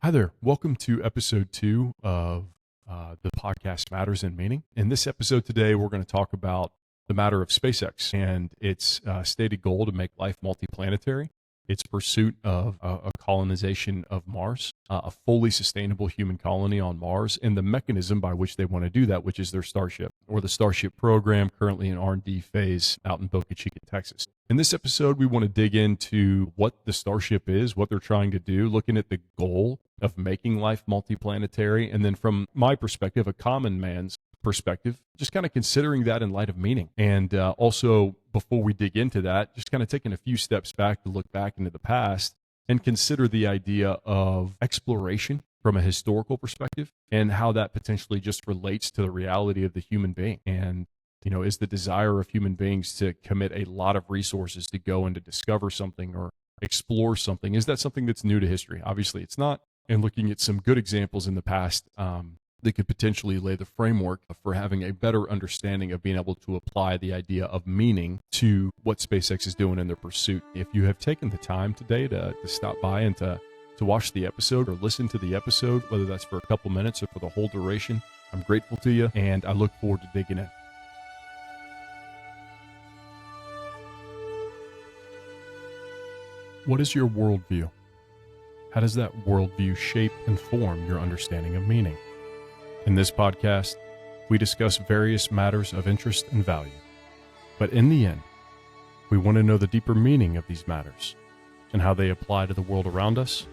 Hi there. Welcome to episode 2 of the podcast Matters and Meaning. In this episode today, we're going to talk about the matter of SpaceX and its stated goal to make life multiplanetary, its pursuit of a colonization of Mars, a fully sustainable human colony on Mars, and the mechanism by which they want to do that, which is their Starship, or the Starship program, currently in R&D phase out in Boca Chica, Texas. In this episode, we want to dig into what the Starship is, what they're trying to do, looking at the goal of making life multiplanetary, and then from my perspective, a common man's perspective, just kind of considering that in light of meaning. And also, before we dig into that, just kind of taking a few steps back to look back into the past and consider the idea of exploration from a historical perspective and how that potentially just relates to the reality of the human being. And is the desire of human beings to commit a lot of resources to go and to discover something or explore something, is that something that's new to history? Obviously, it's not. And looking at some good examples in the past that could potentially lay the framework for having a better understanding of being able to apply the idea of meaning to what SpaceX is doing in their pursuit. If you have taken the time today to stop by and to watch the episode or listen to the episode, whether that's for a couple minutes or for the whole duration, I'm grateful to you, and I look forward to digging in. What is your worldview? How does that worldview shape and form your understanding of meaning? In this podcast, we discuss various matters of interest and value. But in the end, we want to know the deeper meaning of these matters and how they apply to the world around us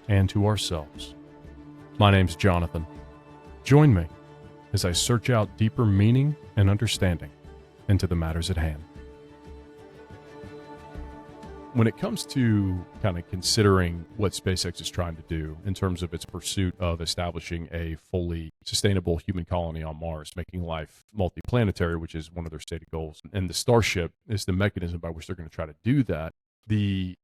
and to ourselves. My name's Jonathan. Join me as I search out deeper meaning and understanding into the matters at hand. When it comes to kind of considering what SpaceX is trying to do in terms of its pursuit of establishing a fully sustainable human colony on Mars, making life multiplanetary, which is one of their stated goals, and the Starship is the mechanism by which they're going to try to do that, the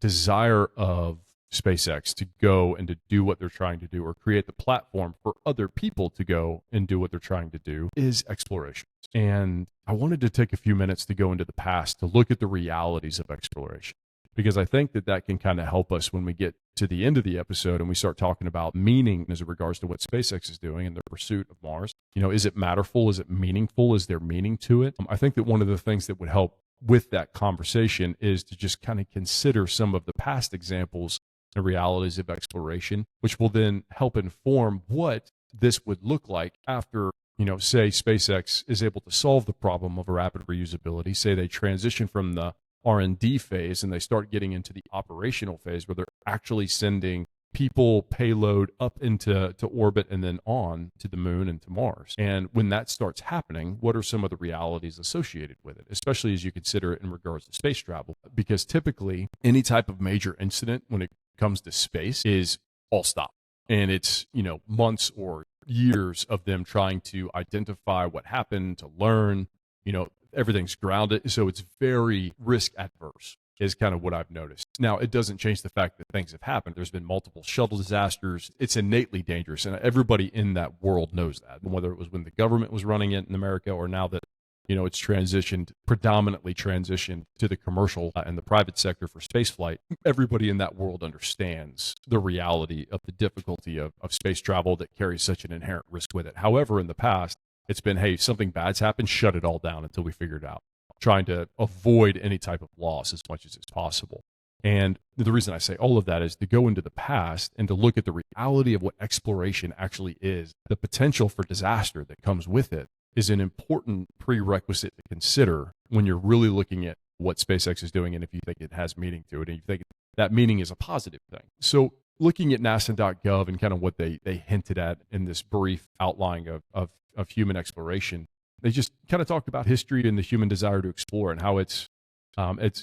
desire of SpaceX to go and to do what they're trying to do or create the platform for other people to go and do what they're trying to do is exploration. And I wanted to take a few minutes to go into the past to look at the realities of exploration, because I think that can kind of help us when we get to the end of the episode and we start talking about meaning as it regards to what SpaceX is doing in their pursuit of Mars. Is it matterful? Is it meaningful? Is there meaning to it? I think that one of the things that would help with that conversation is to just kind of consider some of the past examples and realities of exploration, which will then help inform what this would look like after, say SpaceX is able to solve the problem of rapid reusability. Say they transition from the R&D phase and they start getting into the operational phase where they're actually sending people, payload up into orbit and then on to the moon and to Mars. And when that starts happening, what are some of the realities associated with it, especially as you consider it in regards to space travel? Because typically any type of major incident when it comes to space is all stop. And it's, months or years of them trying to identify what happened, to learn, everything's grounded. So it's very risk adverse is kind of what I've noticed. Now, it doesn't change the fact that things have happened. There's been multiple shuttle disasters. It's innately dangerous. And everybody in that world knows that, whether it was when the government was running it in America or now that it's predominantly transitioned to the commercial and the private sector for spaceflight. Everybody in that world understands the reality of the difficulty of space travel that carries such an inherent risk with it. However, in the past, it's been, hey, something bad's happened, shut it all down until we figure it out, trying to avoid any type of loss as much as is possible. And the reason I say all of that is to go into the past and to look at the reality of what exploration actually is. The potential for disaster that comes with it is an important prerequisite to consider when you're really looking at what SpaceX is doing and if you think it has meaning to it and you think that meaning is a positive thing. So looking at NASA.gov and kind of what they hinted at in this brief outline of human exploration, they just kind of talked about history and the human desire to explore and how it's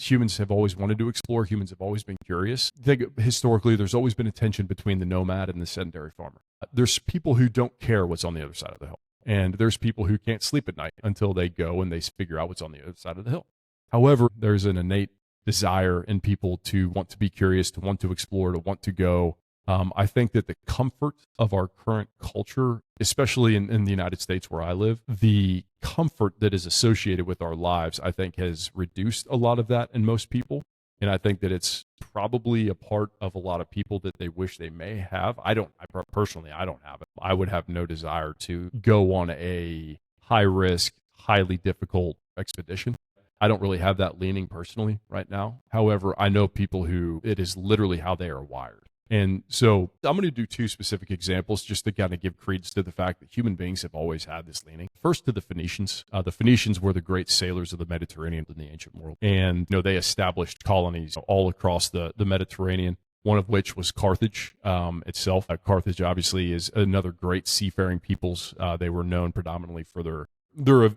humans have always wanted to explore. Humans have always been curious. Historically, there's always been a tension between the nomad and the sedentary farmer. There's people who don't care what's on the other side of the hill. And there's people who can't sleep at night until they go and they figure out what's on the other side of the hill. However, there's an innate desire in people to want to be curious, to want to explore, to want to go. I think that the comfort of our current culture, especially in the United States where I live, the comfort that is associated with our lives, I think has reduced a lot of that in most people. And I think that it's probably a part of a lot of people that they wish they may have. Personally, I don't have it. I would have no desire to go on a high risk, highly difficult expedition. I don't really have that leaning personally right now. However, I know people who it is literally how they are wired. And so I'm going to do two specific examples just to kind of give credence to the fact that human beings have always had this leaning. First, to the Phoenicians. The Phoenicians were the great sailors of the Mediterranean in the ancient world. And, they established colonies all across the Mediterranean, one of which was Carthage itself. Carthage obviously is another great seafaring peoples. They were known predominantly for their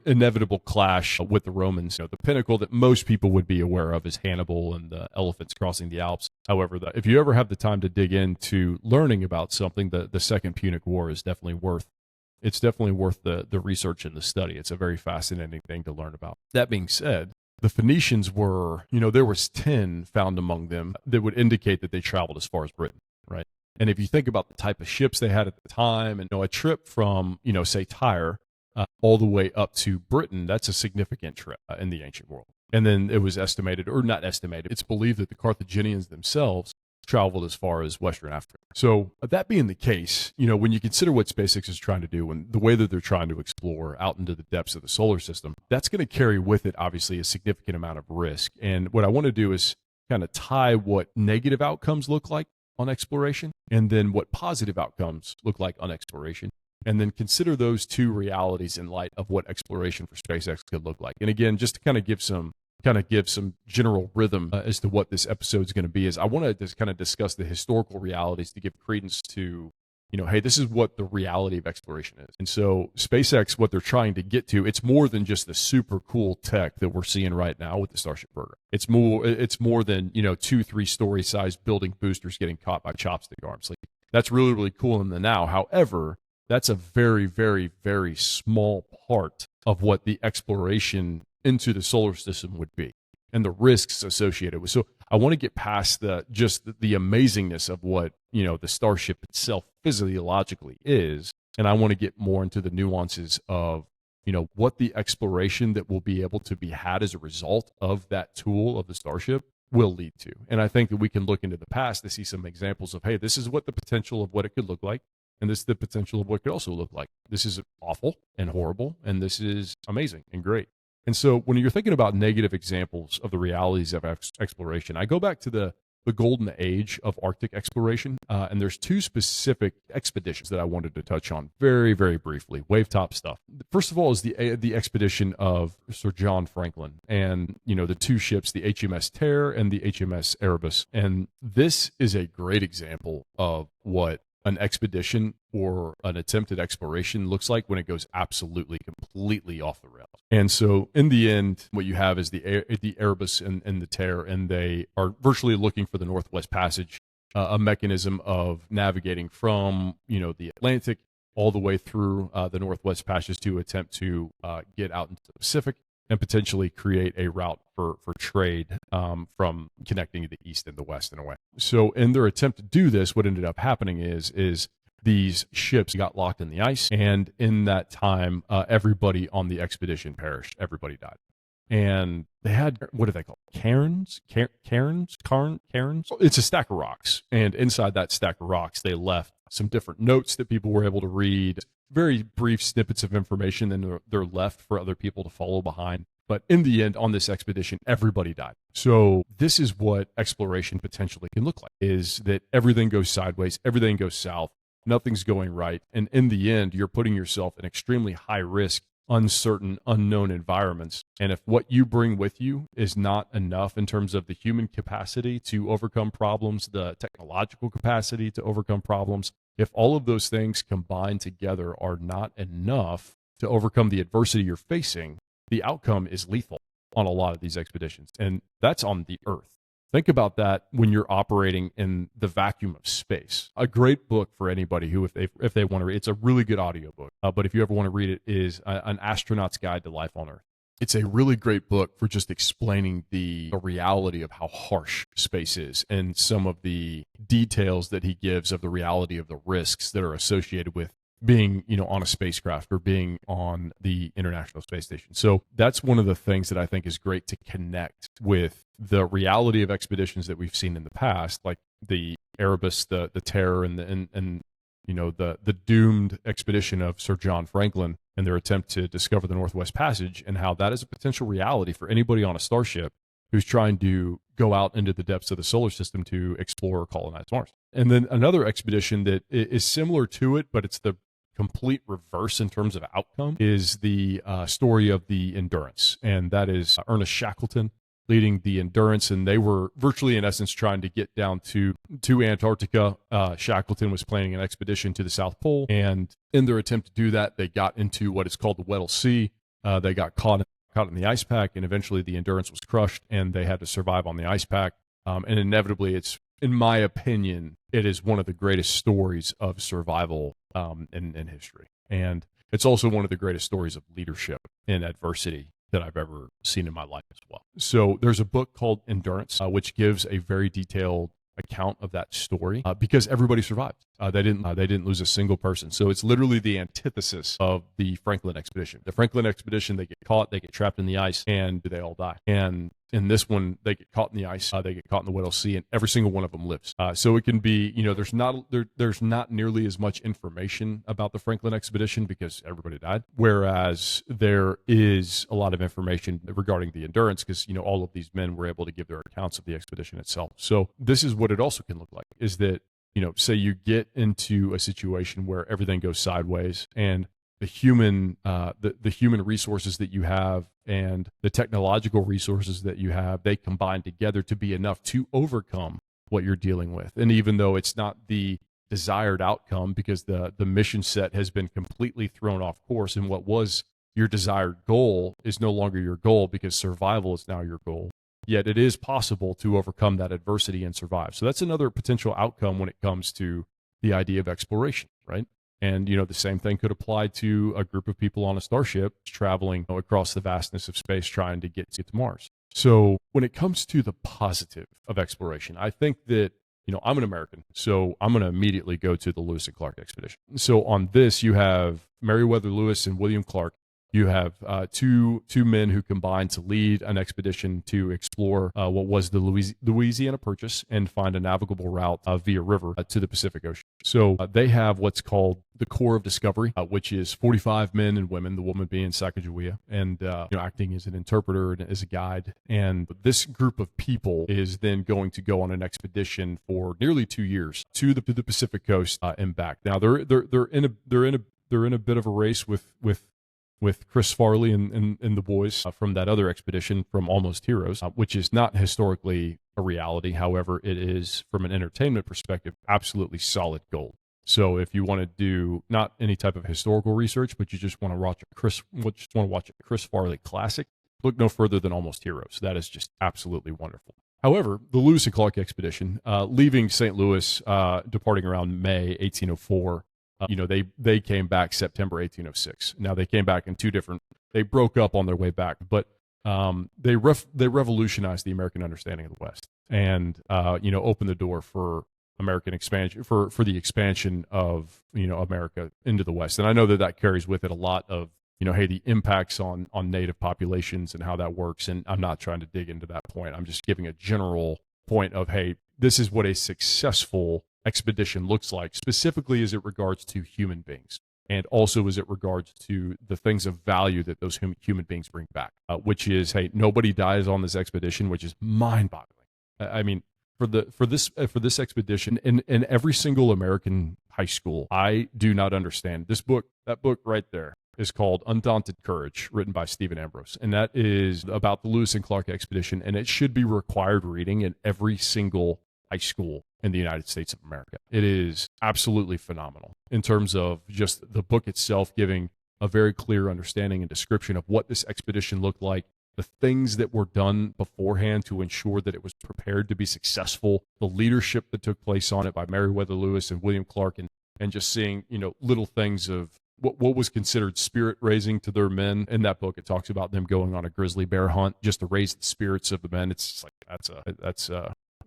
inevitable clash with the Romans. The pinnacle that most people would be aware of is Hannibal and the elephants crossing the Alps. However, if you ever have the time to dig into learning about something, the Second Punic War is definitely worth the research and the study. It's a very fascinating thing to learn about. That being said, the Phoenicians were, there was 10 found among them that would indicate that they traveled as far as Britain, right? And if you think about the type of ships they had at the time, and a trip from, say Tyre, all the way up to Britain, that's a significant trip in the ancient world. And then it was estimated, or not estimated, it's believed that the Carthaginians themselves traveled as far as Western Africa. So that being the case, when you consider what SpaceX is trying to do and the way that they're trying to explore out into the depths of the solar system, that's going to carry with it, obviously, a significant amount of risk. And what I want to do is kind of tie what negative outcomes look like on exploration and then what positive outcomes look like on exploration, and then consider those two realities in light of what exploration for SpaceX could look like. And again, just to kind of give some general rhythm as to what this episode is going to be, is I want to just kind of discuss the historical realities to give credence to, hey, this is what the reality of exploration is. And so SpaceX, what they're trying to get to, it's more than just the super cool tech that we're seeing right now with the Starship program. It's more than, 2-3 story sized building boosters getting caught by chopstick arms. Like, that's really, really cool in the now. However, that's a very, very, very small part of what the exploration into the solar system would be and the risks associated with. So I want to get past the amazingness of what, the Starship itself physiologically is. And I want to get more into the nuances of, what the exploration that will be able to be had as a result of that tool of the Starship will lead to. And I think that we can look into the past to see some examples of, hey, this is what the potential of what it could look like. And this is the potential of what it could also look like. This is awful and horrible, and this is amazing and great. And so when you're thinking about negative examples of the realities of exploration, I go back to the golden age of Arctic exploration, and there's two specific expeditions that I wanted to touch on very, very briefly, wave-top stuff. First of all is the expedition of Sir John Franklin and, the two ships, the HMS Terror and the HMS Erebus. And this is a great example of what an expedition or an attempted exploration looks like when it goes absolutely, completely off the rails. And so in the end, what you have is the Erebus and the Terror, and they are virtually looking for the Northwest Passage, a mechanism of navigating from, the Atlantic all the way through the Northwest Passage to attempt to get out into the Pacific and potentially create a route for trade from connecting the East and the West in a way. So in their attempt to do this, what ended up happening is these ships got locked in the ice, and in that time, everybody on the expedition perished. Everybody died. And they had, what are they called? Cairns? It's a stack of rocks. And inside that stack of rocks, they left some different notes that people were able to read, very brief snippets of information, and they're left for other people to follow behind. But in the end, on this expedition, everybody died. So this is what exploration potentially can look like, is that everything goes sideways, everything goes south, nothing's going right. And in the end, you're putting yourself in extremely high risk, uncertain, unknown environments. And if what you bring with you is not enough in terms of the human capacity to overcome problems, the technological capacity to overcome problems, if all of those things combined together are not enough to overcome the adversity you're facing, the outcome is lethal on a lot of these expeditions. And that's on the Earth. Think about that when you're operating in the vacuum of space. A great book for anybody who, if they want to read, it's a really good audiobook. But if you ever want to read it, is An Astronaut's Guide to Life on Earth. It's a really great book for just explaining the reality of how harsh space is and some of the details that he gives of the reality of the risks that are associated with being, on a spacecraft or being on the International Space Station. So that's one of the things that I think is great to connect with the reality of expeditions that we've seen in the past, like the Erebus, the Terror, and the doomed expedition of Sir John Franklin and their attempt to discover the Northwest Passage, and how that is a potential reality for anybody on a starship who's trying to go out into the depths of the solar system to explore or colonize Mars. And then another expedition that is similar to it, but it's the complete reverse in terms of outcome, is the story of the Endurance. And that is Ernest Shackleton leading the Endurance, and they were virtually, in essence, trying to get down to Antarctica. Shackleton was planning an expedition to the South Pole, and in their attempt to do that, they got into what is called the Weddell Sea. They got caught in the ice pack, and eventually the Endurance was crushed, and they had to survive on the ice pack. And inevitably, it's, in my opinion, it is one of the greatest stories of survival in history. And it's also one of the greatest stories of leadership in adversity that I've ever seen in my life as well. So there's a book called Endurance, which gives a very detailed account of that story, because everybody survived. They didn't lose a single person. So it's literally the antithesis of the Franklin expedition. The Franklin expedition, they get caught, they get trapped in the ice, and they all die. And in this one, they get caught in the ice, they get caught in the Weddell Sea, and every single one of them lives. So it can be, there's not nearly as much information about the Franklin expedition because everybody died, whereas there is a lot of information regarding the Endurance because, all of these men were able to give their accounts of the expedition itself. So this is what it also can look like, is that, say you get into a situation where everything goes sideways, and the human resources that you have and the technological resources that you have, they combine together to be enough to overcome what you're dealing with. And even though it's not the desired outcome because the mission set has been completely thrown off course, and what was your desired goal is no longer your goal because survival is now your goal, yet it is possible to overcome that adversity and survive. So that's another potential outcome when it comes to the idea of exploration, right? And, the same thing could apply to a group of people on a starship traveling across the vastness of space trying to get to Mars. So when it comes to the positive of exploration, I think that, I'm an American, so I'm going to immediately go to the Lewis and Clark expedition. So on this, you have Meriwether Lewis and William Clark. You have two men who combined to lead an expedition to explore what was the Louisiana Purchase and find a navigable route via river to the Pacific Ocean. So they have what's called the Corps of Discovery, which is 45 men and women, the woman being Sacagawea, and acting as an interpreter and as a guide. And this group of people is then going to go on an expedition for nearly 2 years to the Pacific coast and back. Now they're in a bit of a race with Chris Farley and the boys from that other expedition from Almost Heroes, which is not historically a reality. However, it is, from an entertainment perspective, absolutely solid gold. So if you want to do not any type of historical research, but you just want to watch a Chris Farley classic, look no further than Almost Heroes. That is just absolutely wonderful. However, the Lewis and Clark expedition, leaving St. Louis, departing around May 1804, they came back September 1806. Now they came back in they broke up on their way back, but they revolutionized the American understanding of the West and opened the door for American expansion, for the expansion of America into the West. And I know that carries with it a lot of the impacts on native populations and how that works. And I'm not trying to dig into that point. I'm just giving a general point of, hey, this is what a successful expedition looks like, specifically as it regards to human beings, and also as it regards to the things of value that those human beings bring back, which is, hey, nobody dies on this expedition, which is mind-boggling. I mean, for this expedition, in every single American high school, I do not understand this book. That book right there is called Undaunted Courage, written by Stephen Ambrose, and that is about the Lewis and Clark expedition, and it should be required reading in every single high school in the United States of America. It is absolutely phenomenal in terms of just the book itself giving a very clear understanding and description of what this expedition looked like, the things that were done beforehand to ensure that it was prepared to be successful, the leadership that took place on it by Meriwether Lewis and William Clark, and just seeing, little things of what was considered spirit raising to their men. In that book, it talks about them going on a grizzly bear hunt just to raise the spirits of the men. It's just like, that's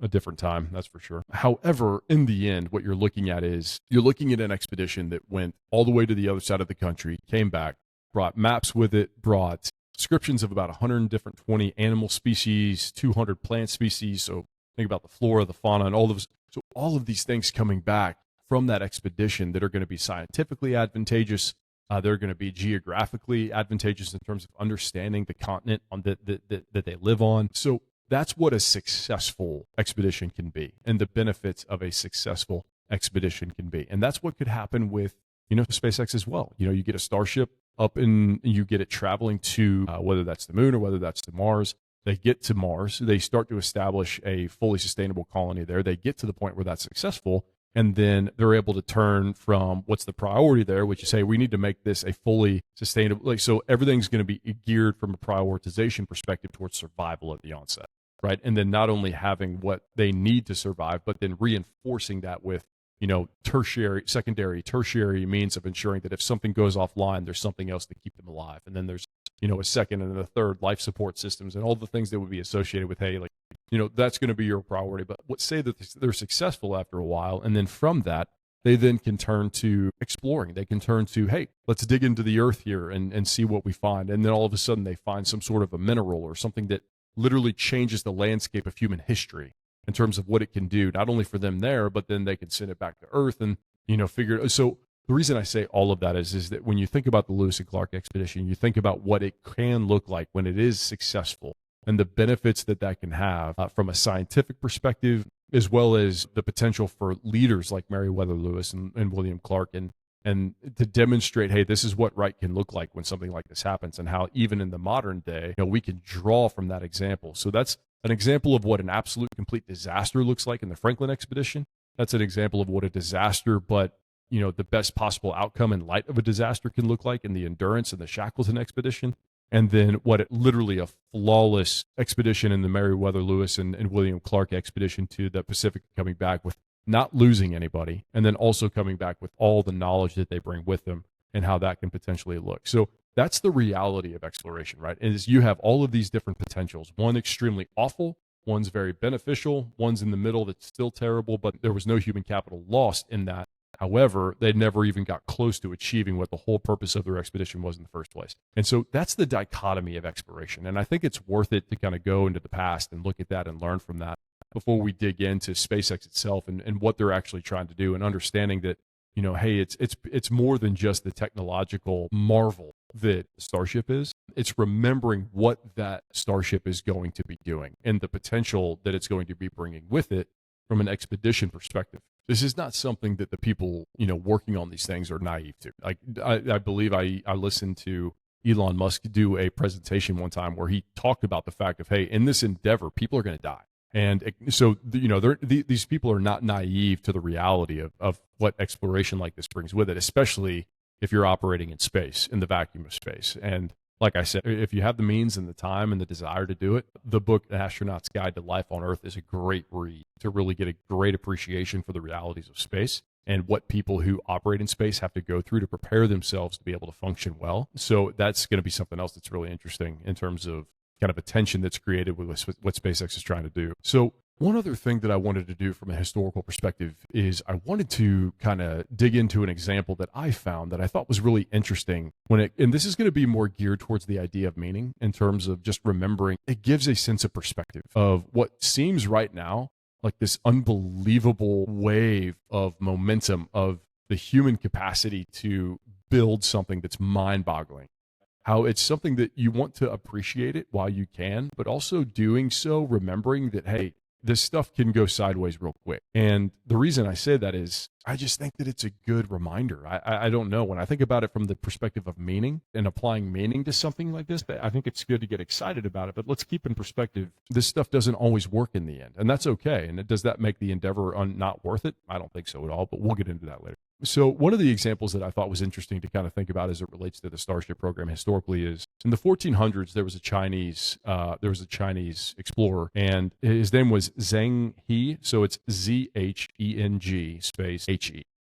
a different time, that's for sure. However, in the end, what you're looking at is you're looking at an expedition that went all the way to the other side of the country, came back, brought maps with it, brought descriptions of about 120 animal species, 200 plant species. So think about the flora, the fauna, and all of these things coming back from that expedition that are going to be scientifically advantageous. They're going to be geographically advantageous in terms of understanding the continent that they live on. So that's what a successful expedition can be, and the benefits of a successful expedition can be. And that's what could happen with, SpaceX as well. You get a Starship up and you get it traveling to whether that's the moon or whether that's to Mars. They get to Mars. They start to establish a fully sustainable colony there. They get to the point where that's successful. And then they're able to turn from what's the priority there, which is, hey, we need to make this a fully sustainable, so everything's going to be geared from a prioritization perspective towards survival at the onset, right? And then not only having what they need to survive, but then reinforcing that with, tertiary means of ensuring that if something goes offline, there's something else to keep them alive. And then there's, a second and a third life support systems and all the things that would be associated with, hey, that's going to be your priority. But let's say that they're successful after a while. And then from that, they then can turn to exploring. They can turn to, hey, let's dig into the earth here and see what we find. And then all of a sudden they find some sort of a mineral or something that literally changes the landscape of human history in terms of what it can do, not only for them there, but then they can send it back to Earth and, figure. So the reason I say all of that is that when you think about the Lewis and Clark expedition, you think about what it can look like when it is successful and the benefits that can have from a scientific perspective, as well as the potential for leaders like Meriwether Lewis and William Clark and to demonstrate, hey, this is what right can look like when something like this happens, and how even in the modern day, we can draw from that example. So that's an example of what an absolute complete disaster looks like in the Franklin expedition. That's an example of what a disaster, but the best possible outcome in light of a disaster can look like in the Endurance and the Shackleton expedition. And then literally a flawless expedition in the Meriwether Lewis and William Clark expedition to the Pacific, coming back with not losing anybody, and then also coming back with all the knowledge that they bring with them and how that can potentially look. So that's the reality of exploration, right? Is you have all of these different potentials. One extremely awful, one's very beneficial, one's in the middle that's still terrible, but there was no human capital lost in that. However, they never even got close to achieving what the whole purpose of their expedition was in the first place. And so that's the dichotomy of exploration. And I think it's worth it to kind of go into the past and look at that and learn from that before we dig into SpaceX itself and what they're actually trying to do, and understanding that, hey, it's more than just the technological marvel that Starship is. It's remembering what that Starship is going to be doing and the potential that it's going to be bringing with it from an expedition perspective. This is not something that the people, working on these things are naive to. Like, I believe I listened to Elon Musk do a presentation one time where he talked about the fact of, hey, in this endeavor, people are going to die. And so, these people are not naive to the reality of what exploration like this brings with it, especially if you're operating in space, in the vacuum of space. And like I said, if you have the means and the time and the desire to do it, the book An Astronaut's Guide to Life on Earth is a great read to really get a great appreciation for the realities of space and what people who operate in space have to go through to prepare themselves to be able to function well. So that's going to be something else that's really interesting in terms of kind of attention that's created with what SpaceX is trying to do. So one other thing that I wanted to do from a historical perspective is I wanted to kind of dig into an example that I found that I thought was really interesting and this is going to be more geared towards the idea of meaning in terms of just remembering. It gives a sense of perspective of what seems right now like this unbelievable wave of momentum of the human capacity to build something that's mind-boggling. How it's something that you want to appreciate it while you can, but also doing so remembering that, hey, this stuff can go sideways real quick. And the reason I say that is I just think that it's a good reminder. I don't know. When I think about it from the perspective of meaning and applying meaning to something like this, I think it's good to get excited about it. But let's keep in perspective, this stuff doesn't always work in the end. And that's okay. And does that make the endeavor not worth it? I don't think so at all, but we'll get into that later. So one of the examples that I thought was interesting to kind of think about as it relates to the Starship program historically is in the 1400s, there was a Chinese explorer, and his name was Zheng He. So it's Zheng space He.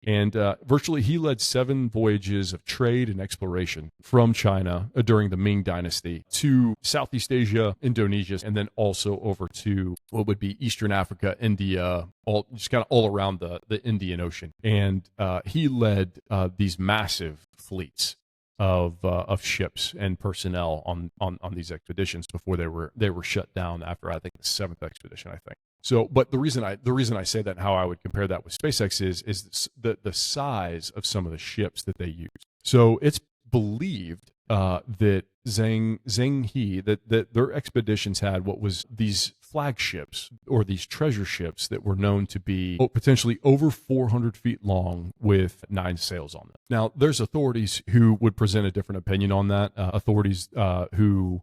And virtually he led 7 voyages of trade and exploration from China during the Ming Dynasty to Southeast Asia, Indonesia, and then also over to what would be Eastern Africa, India, just kind of all around the Indian Ocean. And he led these massive fleets of ships and personnel on these expeditions before they were shut down after, I think, the 7th expedition, I think. So, but the reason I say that and how I would compare that with SpaceX is the size of some of the ships that they use. So it's believed that Zheng He that their expeditions had what was these flagships or these treasure ships that were known to be potentially over 400 feet long with 9 sails on them. Now, there's authorities who would present a different opinion on that. Authorities who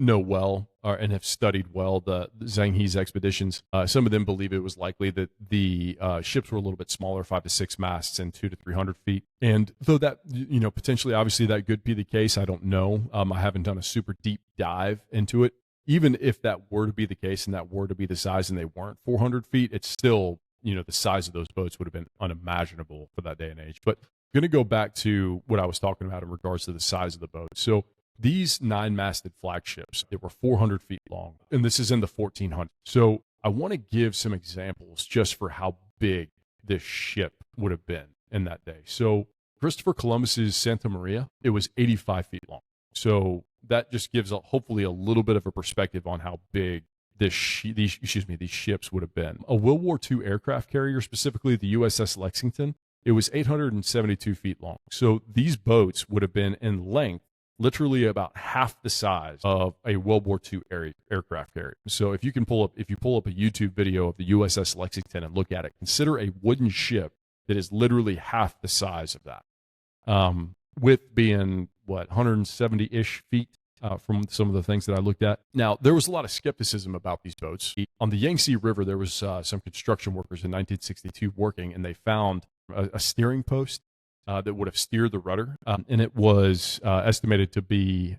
know well and have studied well the Zheng He's expeditions. Some of them believe it was likely that the ships were a little bit smaller, 5 to 6 masts and 200 to 300 feet. And though that, potentially, obviously that could be the case, I don't know. I haven't done a super deep dive into it. Even if that were to be the case and that were to be the size and they weren't 400 feet, it's still, the size of those boats would have been unimaginable for that day and age. But I'm going to go back to what I was talking about in regards to the size of the boat. So these 9-masted flagships that were 400 feet long, and this is in the 1400s. So I want to give some examples just for how big this ship would have been in that day. So Christopher Columbus's Santa Maria, it was 85 feet long. So that just gives hopefully a little bit of a perspective on how big these ships would have been. A World War II aircraft carrier, specifically the USS Lexington, it was 872 feet long. So these boats would have been in length literally about half the size of a World War II aircraft carrier. So if you pull up a YouTube video of the USS Lexington and look at it, consider a wooden ship that is literally half the size of that. Width being 170-ish feet from some of the things that I looked at. Now, there was a lot of skepticism about these boats. On the Yangtze River, there was some construction workers in 1962 working, and they found a steering post that would have steered the rudder, and it was estimated to be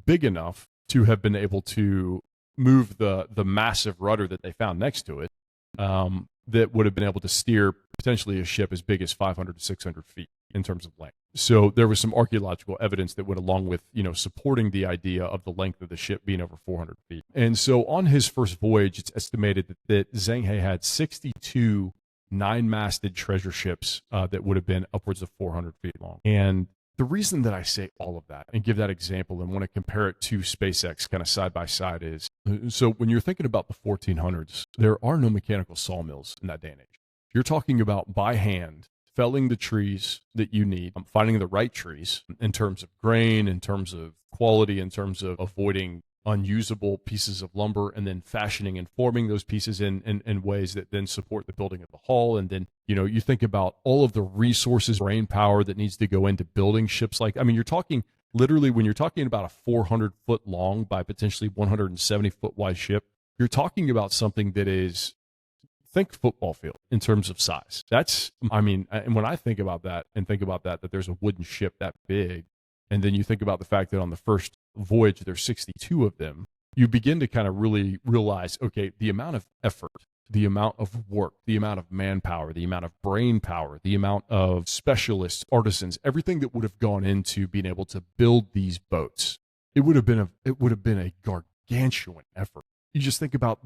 big enough to have been able to move the massive rudder that they found next to it, that would have been able to steer potentially a ship as big as 500 to 600 feet in terms of length. So there was some archaeological evidence that went along with, supporting the idea of the length of the ship being over 400 feet. And so on his first voyage, it's estimated that Zheng He had 62 9-masted treasure ships that would have been upwards of 400 feet long. And the reason that I say all of that and give that example and want to compare it to SpaceX kind of side by side is, so when you're thinking about the 1400s, there are no mechanical sawmills in that day and age. You're talking about by hand, felling the trees that you need, finding the right trees in terms of grain, in terms of quality, in terms of avoiding unusable pieces of lumber, and then fashioning and forming those pieces in ways that then support the building of the hull. And then, you think about all of the resources, brain power that needs to go into building ships. You're talking literally, when you're talking about a 400-foot long by potentially 170-foot wide ship, you're talking about something that is, think football field in terms of size. And when I think about that that there's a wooden ship that big, and then you think about the fact that on the first voyage there's 62 of them, you begin to kind of really realize, okay, the amount of effort, the amount of work, the amount of manpower, the amount of brain power, the amount of specialists, artisans, everything that would have gone into being able to build these boats. It would have been a gargantuan effort. You just think about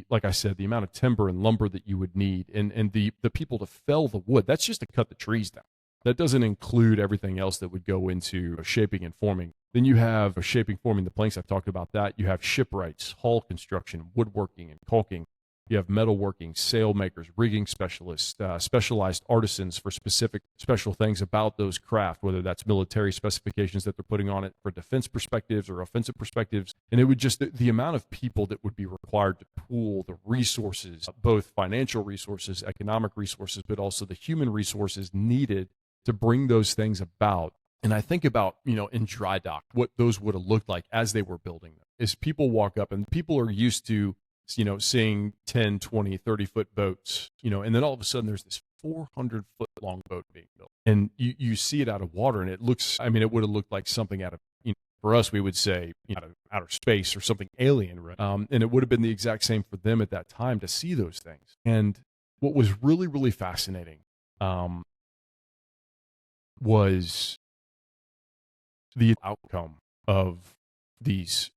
like I said, the amount of timber and lumber that you would need, and the people to fell the wood. That's just to cut the trees down. That doesn't include everything else that would go into shaping and forming. Then you have shaping, forming the planks. I've talked about that. You have shipwrights, hull construction, woodworking, and caulking. You have metalworking, sail makers, rigging specialists, specialized artisans for special things about those craft, whether that's military specifications that they're putting on it for defense perspectives or offensive perspectives. And it would just, the amount of people that would be required to pool the resources, both financial resources, economic resources, but also the human resources needed to bring those things about. And I think about, in dry dock, what those would have looked like as they were building them. Is people walk up, and people are used to, seeing 10, 20, 30-foot boats, and then all of a sudden there's this 400-foot long boat being built. And you see it out of water, and it looks, it would have looked like something out of, for us, we would say, out of outer space or something alien, right? And it would have been the exact same for them at that time to see those things. And what was really, really fascinating was the outcome of these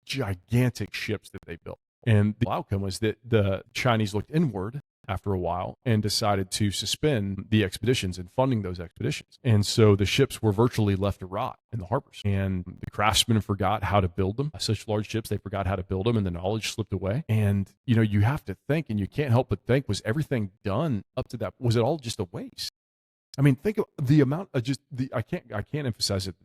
gigantic ships that they built. And the outcome was that the Chinese looked inward after a while and decided to suspend the expeditions and funding those expeditions. And so the ships were virtually left to rot in the harbors. And the craftsmen forgot how to build them. Such large ships, they forgot how to build them, and the knowledge slipped away. And, you have to think, and you can't help but think, was everything done up to that? Was it all just a waste? I mean, think of the amount of I can't emphasize it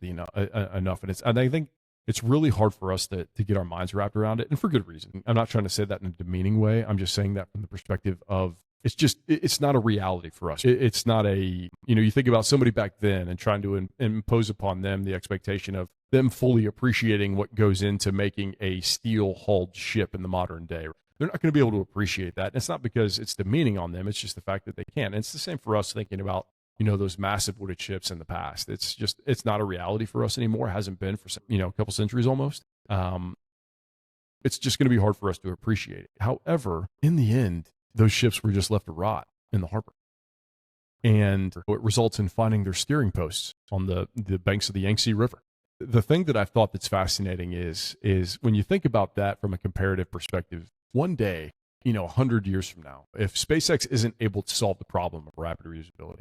enough. And I think it's really hard for us to get our minds wrapped around it, and for good reason. I'm not trying to say that in a demeaning way. I'm just saying that from the perspective of it's not a reality for us. It's not a, you think about somebody back then and trying to impose upon them the expectation of them fully appreciating what goes into making a steel-hulled ship in the modern day. They're not going to be able to appreciate that. And it's not because it's demeaning on them. It's just the fact that they can't. And it's the same for us thinking about those massive wooded ships in the past. It's not a reality for us anymore. It hasn't been for, a couple centuries almost. It's just going to be hard for us to appreciate it. However, in the end, those ships were just left to rot in the harbor. And it results in finding their steering posts on the banks of the Yangtze River. The thing that I've thought that's fascinating is when you think about that from a comparative perspective, one day, 100 years from now, if SpaceX isn't able to solve the problem of rapid reusability,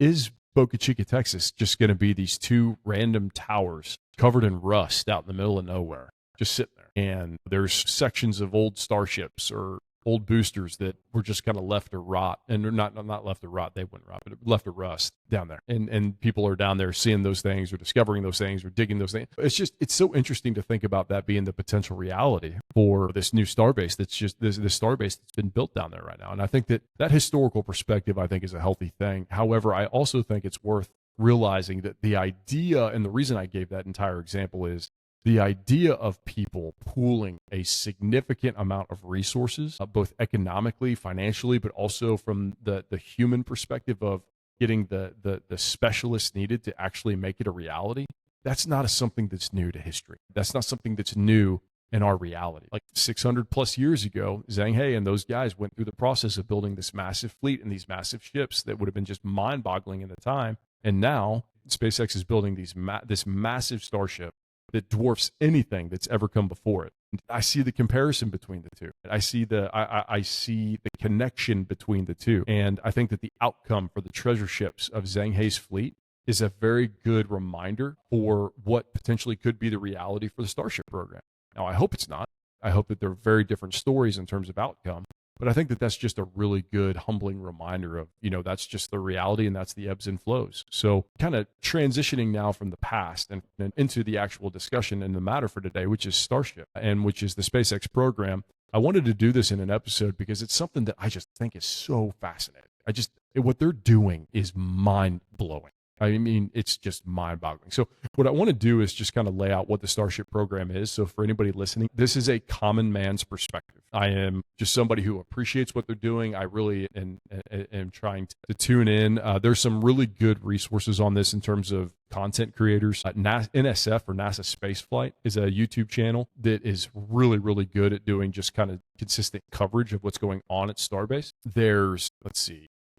is Boca Chica, Texas just going to be these two random towers covered in rust out in the middle of nowhere, just sitting there? And there's sections of old Starships or old boosters that were just kind of left to rot, and they're not left to rot, they wouldn't rot, but left to rust down there. And people are down there seeing those things or discovering those things or digging those things. It's so interesting to think about that being the potential reality for this new starbase that's just this starbase that's been built down there right now. And I think that historical perspective, I think, is a healthy thing. However, I also think it's worth realizing that the idea, and the reason I gave that entire example is the idea of people pooling a significant amount of resources, both economically, financially, but also from the human perspective of getting the specialists needed to actually make it a reality. That's not something that's new to history. That's not something that's new in our reality. Like 600 plus years ago, Zheng and those guys went through the process of building this massive fleet and these massive ships that would have been just mind-boggling in the time. And now SpaceX is building this massive Starship that dwarfs anything that's ever come before it. I see the comparison between the two. I see the connection between the two. And I think that the outcome for the treasure ships of Zheng He's fleet is a very good reminder for what potentially could be the reality for the Starship program. Now, I hope it's not. I hope that they're very different stories in terms of outcome. But I think that that's just a really good, humbling reminder of, that's just the reality and that's the ebbs and flows. So kind of transitioning now from the past and into the actual discussion and the matter for today, which is Starship and which is the SpaceX program. I wanted to do this in an episode because it's something that I just think is so fascinating. What they're doing is mind-blowing. I mean, it's just mind-boggling. So what I want to do is just kind of lay out what the Starship program is. So for anybody listening, this is a common man's perspective. I am just somebody who appreciates what they're doing. I really am trying to tune in. There's some really good resources on this in terms of content creators. NSF, or NASA Spaceflight, is a YouTube channel that is really, really good at doing just kind of consistent coverage of what's going on at Starbase. There's,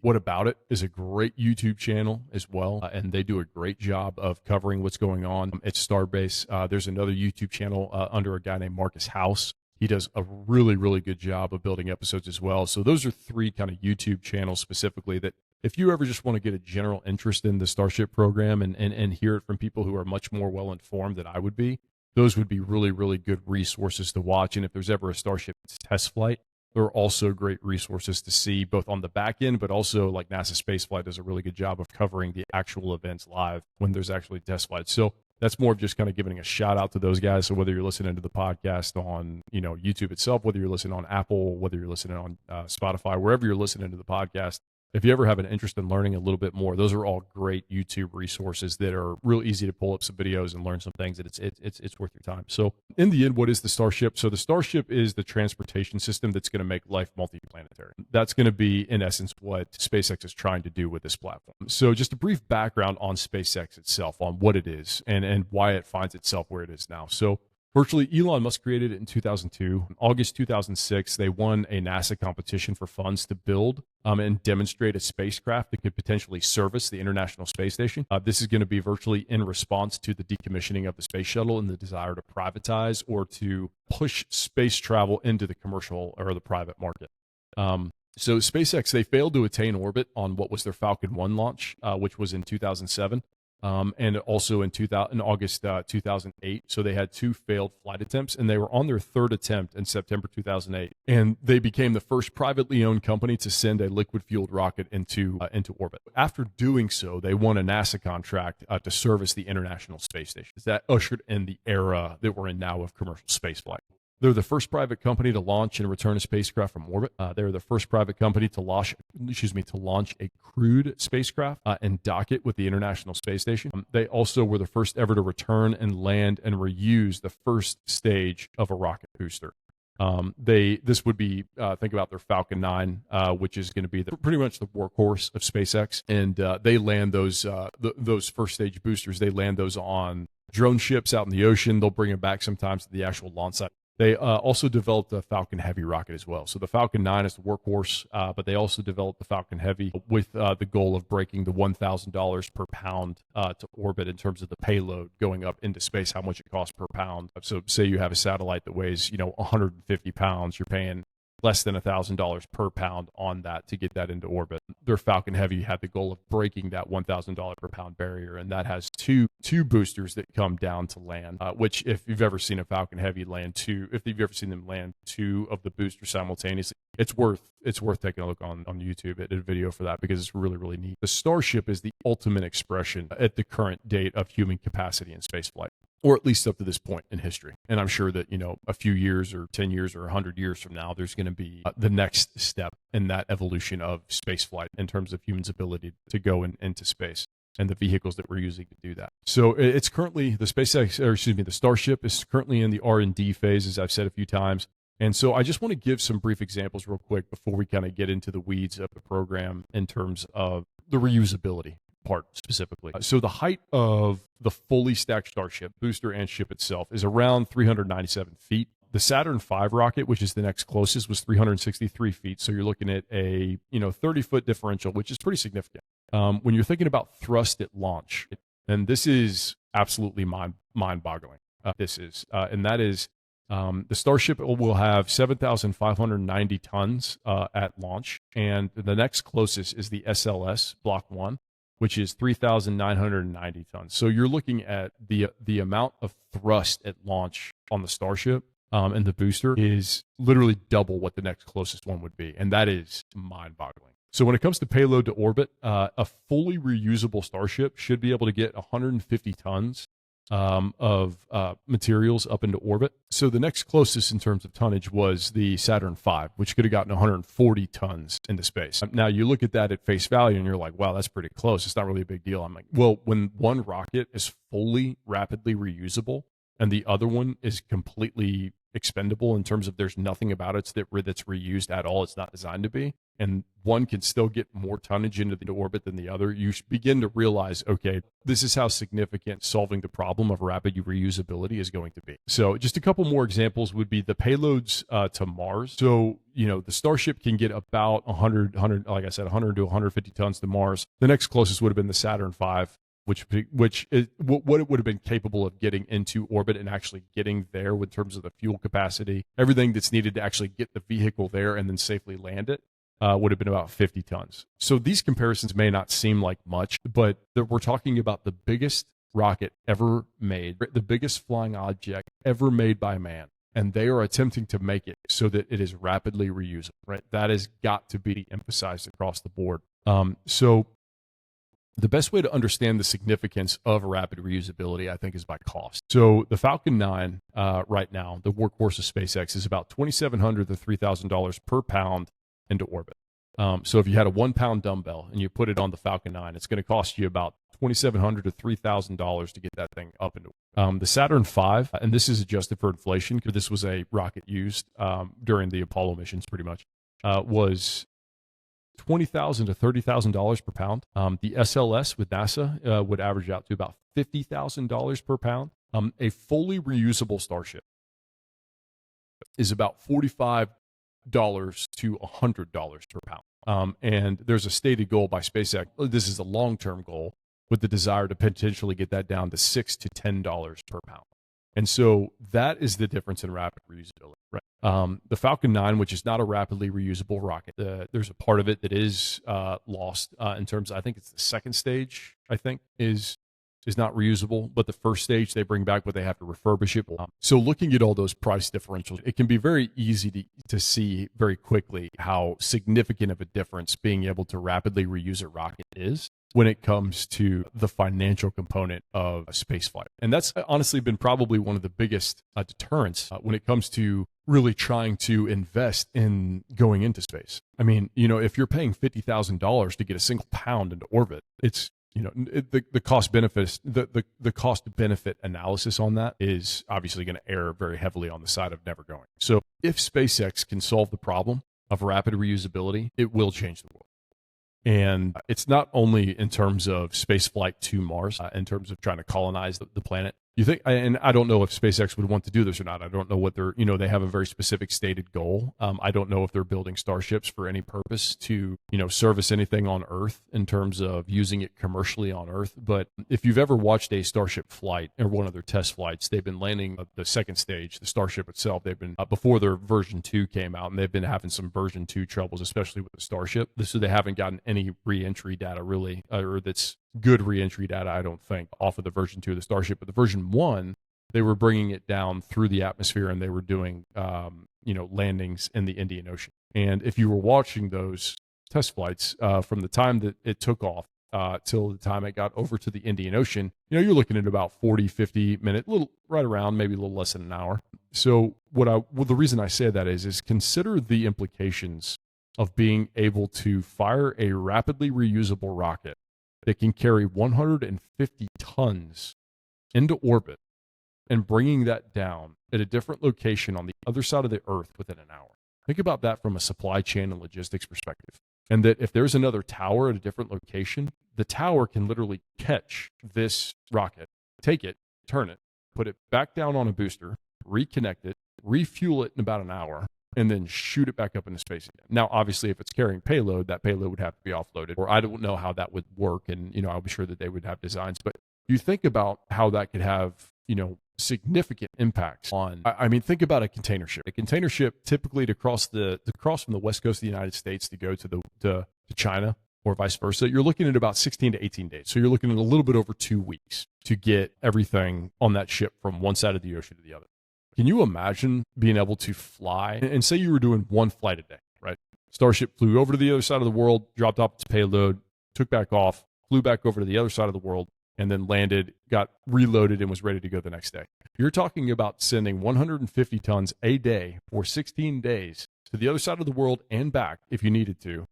What About It is a great YouTube channel as well, and they do a great job of covering what's going on at Starbase. There's another YouTube channel under a guy named Marcus House. He does a really, really good job of building episodes as well. So those are three kind of YouTube channels specifically that if you ever just want to get a general interest in the Starship program and hear it from people who are much more well-informed than I would be, those would be really, really good resources to watch. And if there's ever a Starship test flight, there are also great resources to see both on the back end, but also like NASA Spaceflight does a really good job of covering the actual events live when there's actually test flights. So that's more of just kind of giving a shout out to those guys. So whether you're listening to the podcast on, YouTube itself, whether you're listening on Apple, whether you're listening on Spotify, wherever you're listening to the podcast, if you ever have an interest in learning a little bit more, those are all great YouTube resources that are real easy to pull up some videos and learn some things that it's worth your time. So in the end, what is the Starship? So the Starship is the transportation system that's going to make life multiplanetary. That's going to be, in essence, what SpaceX is trying to do with this platform. So just a brief background on SpaceX itself, on what it is and why it finds itself where it is now. So Virtually, Elon Musk created it in 2002. In August 2006, they won a NASA competition for funds to build and demonstrate a spacecraft that could potentially service the International Space Station. This is going to be virtually in response to the decommissioning of the space shuttle and the desire to privatize or to push space travel into the commercial or the private market. So SpaceX, they failed to attain orbit on what was their Falcon 1 launch, which was in 2007. And also in August 2008. So they had 2 failed flight attempts, and they were on their 3rd attempt in September 2008. And they became the first privately owned company to send a liquid-fueled rocket into orbit. After doing so, they won a NASA contract to service the International Space Station. That ushered in the era that we're in now of commercial spaceflight. They're the first private company to launch and return a spacecraft from orbit. They're the first private company to launch a crewed spacecraft and dock it with the International Space Station. They also were the first ever to return and land and reuse the first stage of a rocket booster. This would be think about their Falcon 9, which is going to be pretty much the workhorse of SpaceX, and they land those first stage boosters. They land those on drone ships out in the ocean. They'll bring them back sometimes to the actual launch site. They also developed the Falcon Heavy rocket as well. So the Falcon 9 is the workhorse, but they also developed the Falcon Heavy with the goal of breaking the $1,000 per pound to orbit in terms of the payload going up into space, how much it costs per pound. So say you have a satellite that weighs, 150 pounds, you're paying less than $1,000 per pound on that to get that into orbit. Their Falcon Heavy had the goal of breaking that $1,000 per pound barrier, and that has two boosters that come down to land, which if you've ever seen a Falcon Heavy land if you've ever seen them land 2 of the boosters simultaneously, it's worth taking a look on YouTube at a video for that, because it's really, really neat. The Starship is the ultimate expression at the current date of human capacity in spaceflight, or at least up to this point in history. And I'm sure that, a few years or 10 years or 100 years from now, there's going to be the next step in that evolution of spaceflight in terms of humans' ability to go into space and the vehicles that we're using to do that. So it's currently the Starship is currently in the R&D phase, as I've said a few times. And so I just want to give some brief examples real quick before we kind of get into the weeds of the program in terms of the reusability part specifically. So the height of the fully stacked Starship, booster and ship itself, is around 397 feet. The Saturn V rocket, which is the next closest, was 363 feet. So you're looking at a 30-foot differential, which is pretty significant. When you're thinking about thrust at launch, and this is absolutely mind-boggling. And that is the Starship will have 7,590 tons at launch, and the next closest is the SLS Block 1, which is 3,990 tons. So you're looking at the amount of thrust at launch on the Starship and the booster is literally double what the next closest one would be, and that is mind-boggling. So when it comes to payload to orbit, a fully reusable Starship should be able to get 150 tons of materials up into orbit. So the next closest in terms of tonnage was the Saturn V, which could have gotten 140 tons into space. Now you look at that at face value and you're like, wow, that's pretty close. It's not really a big deal. I'm like, well, when one rocket is fully rapidly reusable and the other one is completely expendable in terms of there's nothing about it that's reused at all, it's not designed to be, and one can still get more tonnage into the orbit than the other, you begin to realize, okay, this is how significant solving the problem of rapid reusability is going to be. So just a couple more examples would be the payloads to Mars. So, the Starship can get about 100, like I said, 100 to 150 tons to Mars. The next closest would have been the Saturn V, which is what it would have been capable of getting into orbit and actually getting there in terms of the fuel capacity, everything that's needed to actually get the vehicle there and then safely land it. Would have been about 50 tons. So these comparisons may not seem like much, but we're talking about the biggest rocket ever made, the biggest flying object ever made by man, and they are attempting to make it so that it is rapidly reusable, right? That has got to be emphasized across the board. So the best way to understand the significance of rapid reusability, I think, is by cost. So the Falcon 9 right now, the workhorse of SpaceX, is about $2,700 to $3,000 per pound into orbit. So if you had a 1-pound dumbbell and you put it on the Falcon 9, it's going to cost you about $2,700 to $3,000 to get that thing up into the Saturn V, and this is adjusted for inflation because this was a rocket used during the Apollo missions pretty much, was $20,000 to $30,000 per pound. The SLS with NASA would average out to about $50,000 per pound. A fully reusable Starship is about $45 to $100 per pound. And there's a stated goal by SpaceX. This is a long-term goal with the desire to potentially get that down to $6 to $10 per pound. And so that is the difference in rapid reusability, right? The Falcon 9, which is not a rapidly reusable rocket, there's a part of it that is lost in terms of, I think it's the second stage, I think, is not reusable, but the first stage they bring back, but they have to refurbish it. So looking at all those price differentials, it can be very easy to see very quickly how significant of a difference being able to rapidly reuse a rocket is when it comes to the financial component of spaceflight. And that's honestly been probably one of the biggest deterrents when it comes to really trying to invest in going into space. I mean, if you're paying $50,000 to get a single pound into orbit, it's the cost benefits, the cost benefit analysis on that is obviously going to err very heavily on the side of never going. So if SpaceX can solve the problem of rapid reusability, it will change the world. And it's not only in terms of spaceflight to Mars, in terms of trying to colonize the planet. You think, and I don't know if SpaceX would want to do this or not. I don't know what they have a very specific stated goal. I don't know if they're building starships for any purpose to, service anything on Earth in terms of using it commercially on Earth. But if you've ever watched a Starship flight or one of their test flights, they've been landing the second stage, the Starship itself. They've been, before their version 2 came out, and they've been having some version 2 troubles, especially with the Starship. So they haven't gotten any re-entry data really, or that's good re-entry data, I don't think, off of the version 2 of the Starship. But the version 1, they were bringing it down through the atmosphere, and they were doing, landings in the Indian Ocean. And if you were watching those test flights from the time that it took off till the time it got over to the Indian Ocean, you're looking at about 40, 50 minutes, right around, maybe a little less than an hour. So the reason I say that is consider the implications of being able to fire a rapidly reusable rocket that can carry 150 tons into orbit and bringing that down at a different location on the other side of the Earth within an hour. Think about that from a supply chain and logistics perspective. And that if there's another tower at a different location, the tower can literally catch this rocket, take it, turn it, put it back down on a booster, reconnect it, refuel it in about an hour, and then shoot it back up into space again. Now, obviously, if it's carrying payload, that payload would have to be offloaded, or I don't know how that would work, and, I'll be sure that they would have designs. But you think about how that could have, significant impacts on, think about a container ship. A container ship typically to cross from the west coast of the United States to go to China or vice versa, you're looking at about 16 to 18 days. So you're looking at a little bit over 2 weeks to get everything on that ship from one side of the ocean to the other. Can you imagine being able to fly and say you were doing one flight a day, right? Starship flew over to the other side of the world, dropped off its payload, took back off, flew back over to the other side of the world, and then landed, got reloaded, and was ready to go the next day. You're talking about sending 150 tons a day for 16 days to the other side of the world and back if you needed to,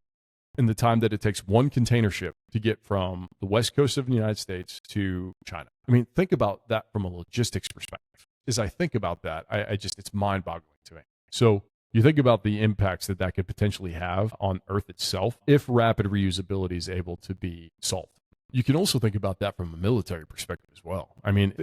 in the time that it takes one container ship to get from the west coast of the United States to China. Think about that from a logistics perspective. As I think about that, it's mind-boggling to me. So you think about the impacts that could potentially have on Earth itself if rapid reusability is able to be solved. You can also think about that from a military perspective as well.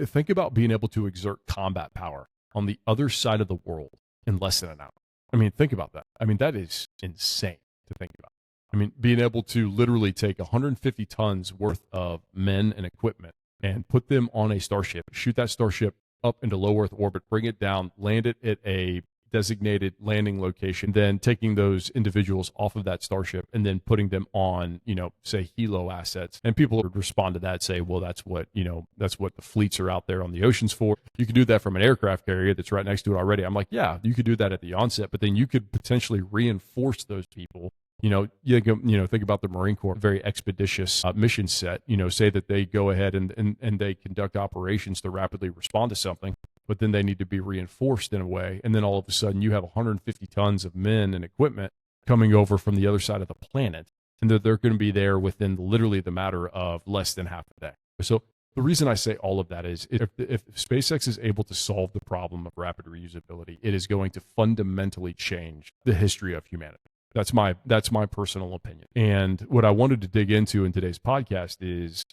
Think about being able to exert combat power on the other side of the world in less than an hour. Think about that. That is insane to think about. Being able to literally take 150 tons worth of men and equipment and put them on a Starship, shoot that Starship up into low Earth orbit, bring it down, land it at a designated landing location, then taking those individuals off of that Starship and then putting them on, say helo assets. And people would respond to that, say, well, that's what the fleets are out there on the oceans for. You can do that from an aircraft carrier that's right next to it already. I'm like, yeah, you could do that at the onset, but then you could potentially reinforce those people. Think about the Marine Corps, very expeditious mission set, say that they go ahead and they conduct operations to rapidly respond to something, but then they need to be reinforced in a way. And then all of a sudden you have 150 tons of men and equipment coming over from the other side of the planet, and they're going to be there within literally the matter of less than half a day. So the reason I say all of that is if SpaceX is able to solve the problem of rapid reusability, it is going to fundamentally change the history of humanity. That's my personal opinion. And what I wanted to dig into in today's podcast is,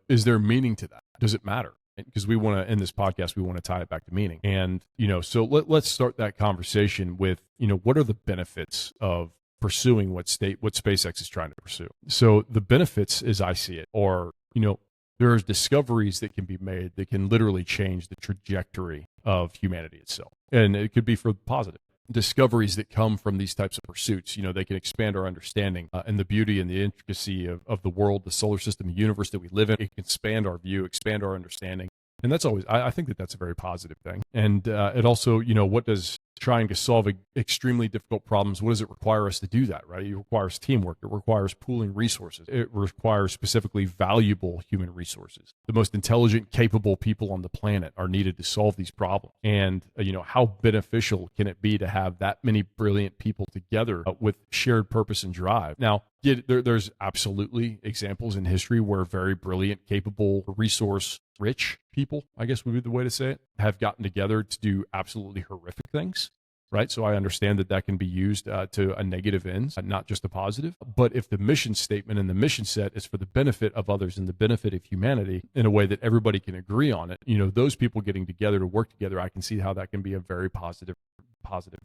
is there meaning to that? Does it matter? Because we want to, in this podcast, we want to tie it back to meaning. And, so let's start that conversation with, what are the benefits of pursuing what SpaceX is trying to pursue? So the benefits, as I see it, are, there are discoveries that can be made that can literally change the trajectory of humanity itself. And it could be for the positive. Discoveries that come from these types of pursuits, they can expand our understanding and the beauty and the intricacy of the world, the solar system, the universe that we live in. It can expand our view, expand our understanding. And that's always, I think that's a very positive thing. And it also, what does trying to solve extremely difficult problems, what does it require us to do that, right? It requires teamwork. It requires pooling resources. It requires specifically valuable human resources. The most intelligent, capable people on the planet are needed to solve these problems. And, how beneficial can it be to have that many brilliant people together with shared purpose and drive? Now, there's absolutely examples in history where very brilliant, capable, resource-rich people, I guess would be the way to say it, have gotten together to do absolutely horrific things, right? So I understand that can be used to a negative end, not just a positive. But if the mission statement and the mission set is for the benefit of others and the benefit of humanity in a way that everybody can agree on it, those people getting together to work together, I can see how that can be a very positive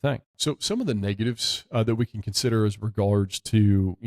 thing. So some of the negatives that we can consider as regards to,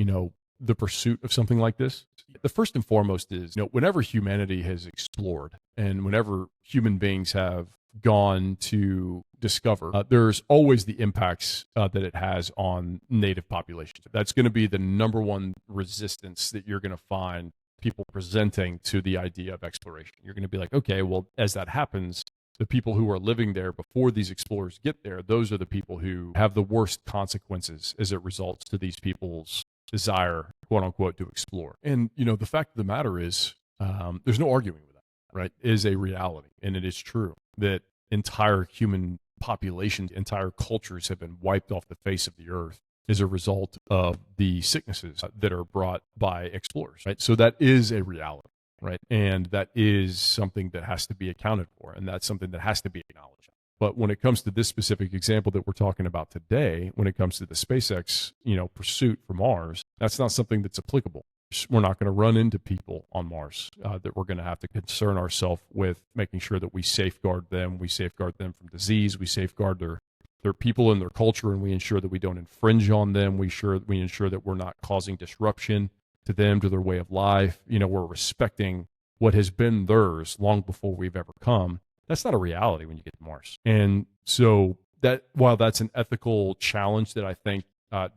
the pursuit of something like this. The first and foremost is, whenever humanity has explored and whenever human beings have gone to discover, there's always the impacts that it has on native populations. That's going to be the number one resistance that you're going to find people presenting to the idea of exploration. You're going to be like, okay, well, as that happens, the people who are living there before these explorers get there, those are the people who have the worst consequences as it results to these people's desire, quote unquote, to explore. And, the fact of the matter is, there's no arguing with that, right? It is a reality. And it is true that entire human populations, entire cultures have been wiped off the face of the earth as a result of the sicknesses that are brought by explorers, right? So that is a reality, right? And that is something that has to be accounted for. And that's something that has to be acknowledged. But when it comes to this specific example that we're talking about today, when it comes to the SpaceX, pursuit for Mars, that's not something that's applicable. We're not going to run into people on Mars that we're going to have to concern ourselves with making sure that we safeguard them. We safeguard them from disease. We safeguard their people and their culture, and we ensure that we don't infringe on them. We ensure that we're not causing disruption to them, to their way of life. We're respecting what has been theirs long before we've ever come. That's not a reality when you get to Mars. And so that, while that's an ethical challenge that I think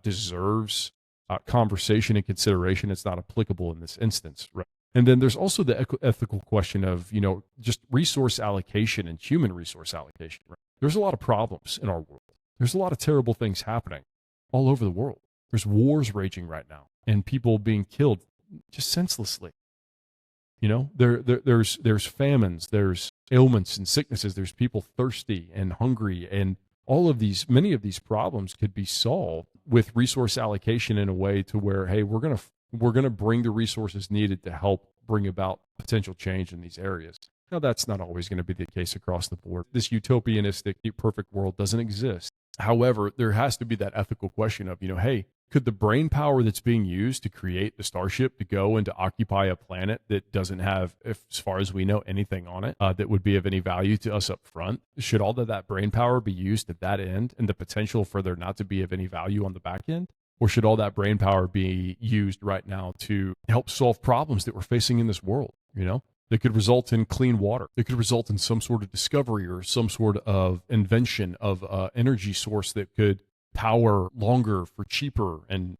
deserves conversation and consideration, it's not applicable in this instance. Right? And then there's also the ethical question of, just resource allocation and human resource allocation. Right? There's a lot of problems in our world. There's a lot of terrible things happening all over the world. There's wars raging right now and people being killed just senselessly. There's famines, there's ailments and sicknesses, there's people thirsty and hungry, and many of these problems could be solved with resource allocation in a way to where, hey, we're gonna bring the resources needed to help bring about potential change in these areas. Now, that's not always going to be the case across the board. This utopianistic, perfect world doesn't exist. However, there has to be that ethical question of, hey, could the brain power that's being used to create the Starship to go and to occupy a planet that doesn't have, as far as we know, anything on it that would be of any value to us up front, should all of that brain power be used at that end and the potential for there not to be of any value on the back end? Or should all that brain power be used right now to help solve problems that we're facing in this world, that could result in clean water? It could result in some sort of discovery or some sort of invention of energy source that could power longer for cheaper and,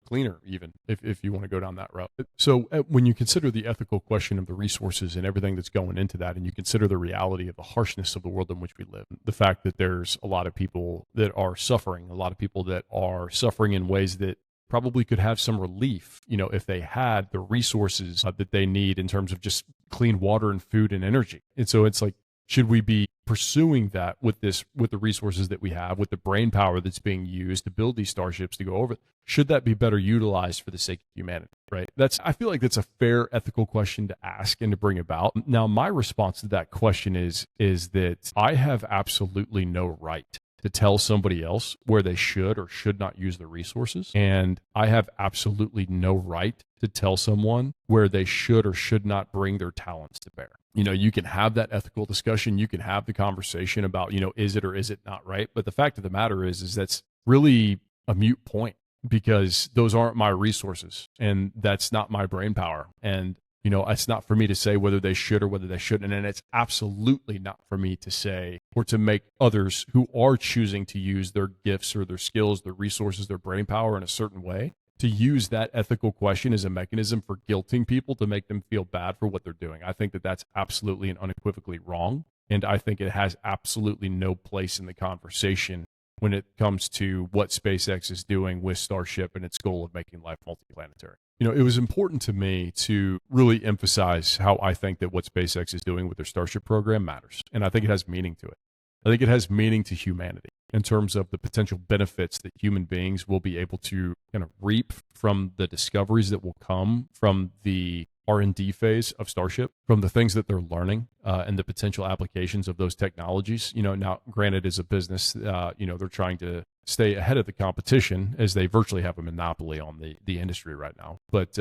cleaner even, if you want to go down that route. So when you consider the ethical question of the resources and everything that's going into that, and you consider the reality of the harshness of the world in which we live, the fact that there's a lot of people that are suffering, a lot of people that are suffering in ways that probably could have some relief, if they had the resources that they need in terms of just clean water and food and energy. And so it's like, should we be pursuing that with the resources that we have, with the brain power that's being used to build these starships to go over? Should that be better utilized for the sake of humanity? Right? I feel like that's a fair ethical question to ask and to bring about. Now, my response to that question is that I have absolutely no right to tell somebody else where they should or should not use their resources. And I have absolutely no right to tell someone where they should or should not bring their talents to bear. You can have that ethical discussion. You can have the conversation about, is it or is it not right? But the fact of the matter is that's really a moot point, because those aren't my resources and that's not my brain power. And it's not for me to say whether they should or whether they shouldn't. And it's absolutely not for me to say or to make others who are choosing to use their gifts or their skills, their resources, their brain power in a certain way, to use that ethical question as a mechanism for guilting people to make them feel bad for what they're doing. I think that that's absolutely and unequivocally wrong. And I think it has absolutely no place in the conversation when it comes to what SpaceX is doing with Starship and its goal of making life multiplanetary. It was important to me to really emphasize how I think that what SpaceX is doing with their Starship program matters. And I think it has meaning to it. I think it has meaning to humanity in terms of the potential benefits that human beings will be able to kind of reap from the discoveries that will come from the R&D phase of Starship, from the things that they're learning and the potential applications of those technologies. Now, granted, as a business, they're trying to stay ahead of the competition as they virtually have a monopoly on the industry right now. But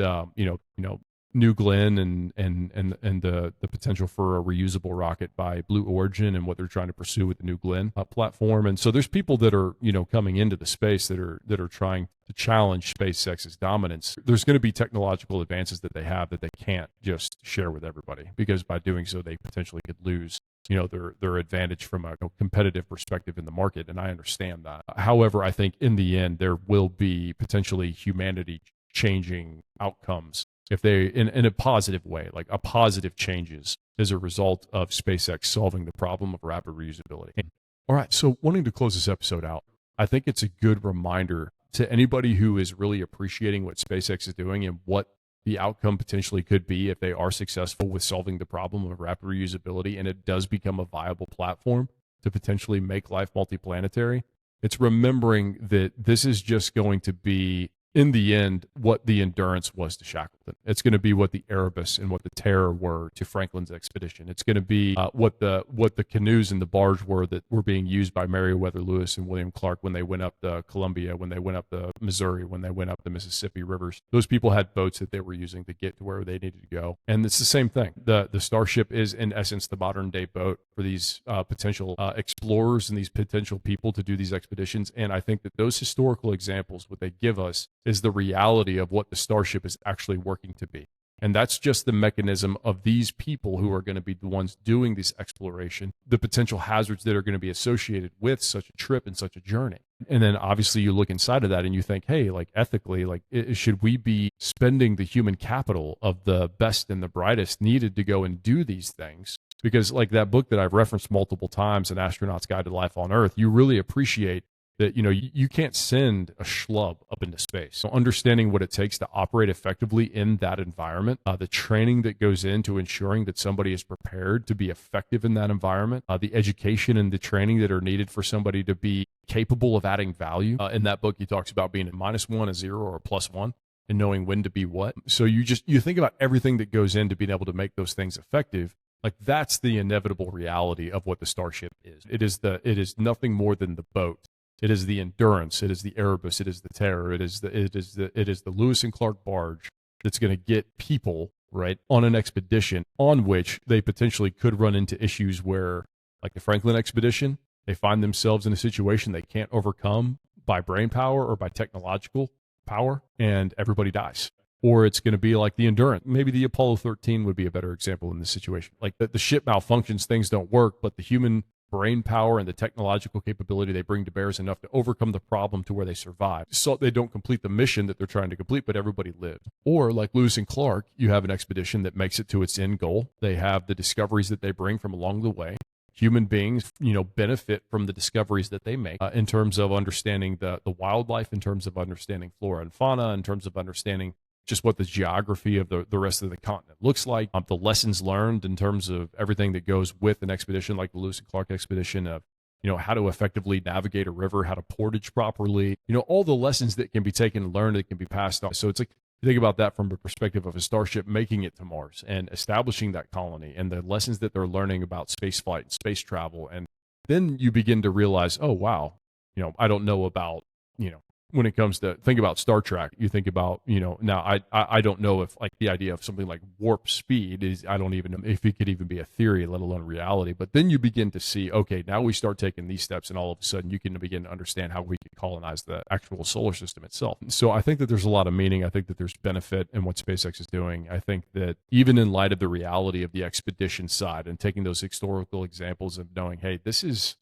New Glenn and the potential for a reusable rocket by Blue Origin and what they're trying to pursue with the New Glenn platform. And so there's people that are coming into the space that are trying to challenge SpaceX's dominance. There's going to be technological advances that they have that they can't just share with everybody, because by doing so they potentially could lose their advantage from a competitive perspective in the market. And I understand that. However, I think in the end there will be potentially humanity changing outcomes if they in a positive way, like a positive changes as a result of SpaceX solving the problem of rapid reusability. All right, so wanting to close this episode out, I think it's a good reminder to anybody who is really appreciating what SpaceX is doing and what the outcome potentially could be if they are successful with solving the problem of rapid reusability and it does become a viable platform to potentially make life multiplanetary. It's remembering that this is just going to be, in the end, what the Endurance was to Shackleton. It's going to be what the Erebus and what the Terror were to Franklin's expedition. It's going to be what the canoes and the barge were that were being used by Meriwether Lewis and William Clark when they went up the Columbia, when they went up the Missouri, when they went up the Mississippi rivers. Those people had boats that they were using to get to where they needed to go. And it's the same thing. The Starship is, in essence, the modern day boat for these potential explorers and these potential people to do these expeditions. And I think that those historical examples, what they give us, is the reality of what the Starship is actually working to be. And that's just the mechanism of these people who are going to be the ones doing this exploration, the potential hazards that are going to be associated with such a trip and such a journey. And then obviously you look inside of that and you think, hey, like ethically, like should we be spending the human capital of the best and the brightest needed to go and do these things? Because like that book that I've referenced multiple times, An Astronaut's Guide to Life on Earth, you really appreciate that, you can't send a schlub up into space. So understanding what it takes to operate effectively in that environment, the training that goes into ensuring that somebody is prepared to be effective in that environment, the education and the training that are needed for somebody to be capable of adding value. In that book, he talks about being a -1, a 0, or a +1, and knowing when to be what. So you think about everything that goes into being able to make those things effective. Like that's the inevitable reality of what the Starship is. It is nothing more than the boat. It is the Endurance. It is the Erebus. It is the Terror. It is the Lewis and Clark barge that's going to get people right on an expedition on which they potentially could run into issues where, like the Franklin expedition, they find themselves in a situation they can't overcome by brain power or by technological power, and everybody dies. Or it's going to be like the Endurance. Maybe the Apollo 13 would be a better example in this situation. Like the ship malfunctions, things don't work, but the human brain power and the technological capability they bring to bear is enough to overcome the problem to where they survive. So they don't complete the mission that they're trying to complete, but everybody lived. Or like Lewis and Clark, you have an expedition that makes it to its end goal. They have the discoveries that they bring from along the way. Human beings, benefit from the discoveries that they make in terms of understanding the wildlife, in terms of understanding flora and fauna, in terms of understanding just what the geography of the rest of the continent looks like, the lessons learned in terms of everything that goes with an expedition like the Lewis and Clark expedition of, how to effectively navigate a river, how to portage properly, all the lessons that can be taken and learned that can be passed on. So it's like, you think about that from the perspective of a Starship making it to Mars and establishing that colony and the lessons that they're learning about space flight and space travel and then you begin to realize, oh, wow, I don't know about, when it comes to think about Star Trek, you think about, now I don't know if like the idea of something like warp speed is, I don't even know if it could even be a theory, let alone reality. But then you begin to see, okay, now we start taking these steps, and all of a sudden you can begin to understand how we can colonize the actual solar system itself. So I think that there's a lot of meaning. I think that there's benefit in what SpaceX is doing. I think that even in light of the reality of the expedition side and taking those historical examples of knowing, hey, this is,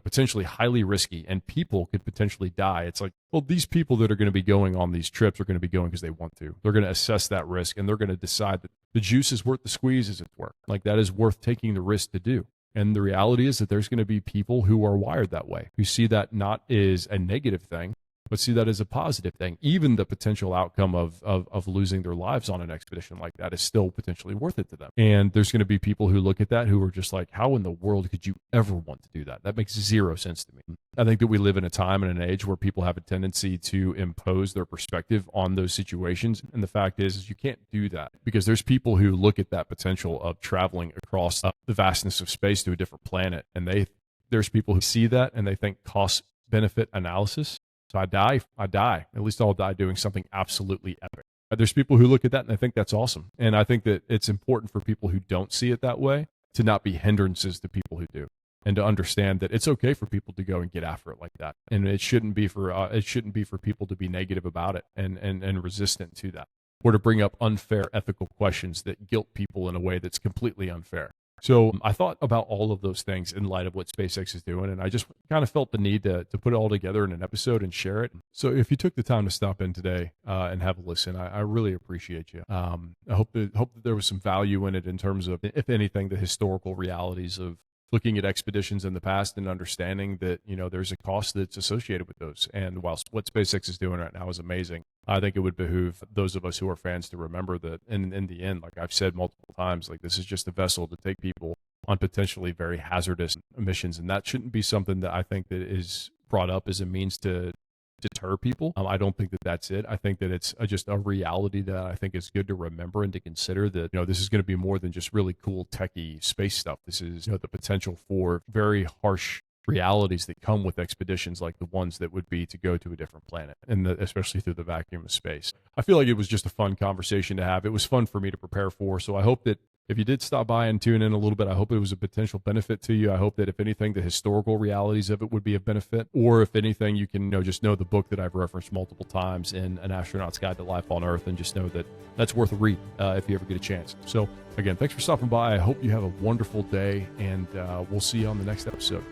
potentially highly risky and people could potentially die. It's like, well, these people that are going to be going on these trips are going to be going because they want to. They're going to assess that risk and they're going to decide that the juice is worth the squeeze, is it worth? Like that is worth taking the risk to do. And the reality is that there's going to be people who are wired that way, who see that not as a negative thing, but see that as a positive thing. Even the potential outcome of losing their lives on an expedition like that is still potentially worth it to them. And there's going to be people who look at that who are just like, how in the world could you ever want to do that? That makes zero sense to me. I think that we live in a time and an age where people have a tendency to impose their perspective on those situations. And the fact is you can't do that because there's people who look at that potential of traveling across the vastness of space to a different planet. And there's people who see that and they think cost benefit analysis. So I die. At least I'll die doing something absolutely epic. There's people who look at that and they think that's awesome. And I think that it's important for people who don't see it that way to not be hindrances to people who do, and to understand that it's okay for people to go and get after it like that. And it shouldn't be for people to be negative about it and resistant to that, or to bring up unfair ethical questions that guilt people in a way that's completely unfair. So I thought about all of those things in light of what SpaceX is doing, and I just kind of felt the need to put it all together in an episode and share it. So if you took the time to stop in today and have a listen, I really appreciate you. I hope that there was some value in it in terms of, if anything, the historical realities of looking at expeditions in the past and understanding that, there's a cost that's associated with those. And whilst what SpaceX is doing right now is amazing, I think it would behoove those of us who are fans to remember that in the end, like I've said multiple times, like this is just a vessel to take people on potentially very hazardous missions. And that shouldn't be something that I think that is brought up as a means to deter people. I don't think that that's it. I think that it's just a reality that I think is good to remember and to consider that, this is going to be more than just really cool techie space stuff. This is, the potential for very harsh realities that come with expeditions like the ones that would be to go to a different planet, and especially through the vacuum of space. I feel like it was just a fun conversation to have. It was fun for me to prepare for. So I hope that if you did stop by and tune in a little bit, I hope it was a potential benefit to you. I hope that if anything, the historical realities of it would be a benefit, or if anything, you can just know the book that I've referenced multiple times in An Astronaut's Guide to Life on Earth, and just know that that's worth a read if you ever get a chance. So again, thanks for stopping by. I hope you have a wonderful day, and we'll see you on the next episode.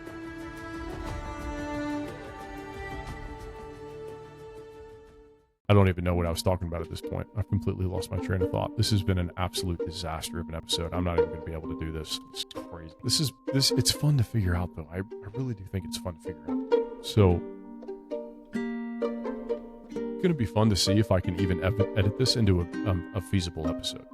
I don't even know what I was talking about at this point. I've completely lost my train of thought. This has been an absolute disaster of an episode. I'm not even going to be able to do this. It's crazy. It's fun to figure out, though. I really do think it's fun to figure out. So it's going to be fun to see if I can even edit this into a feasible episode.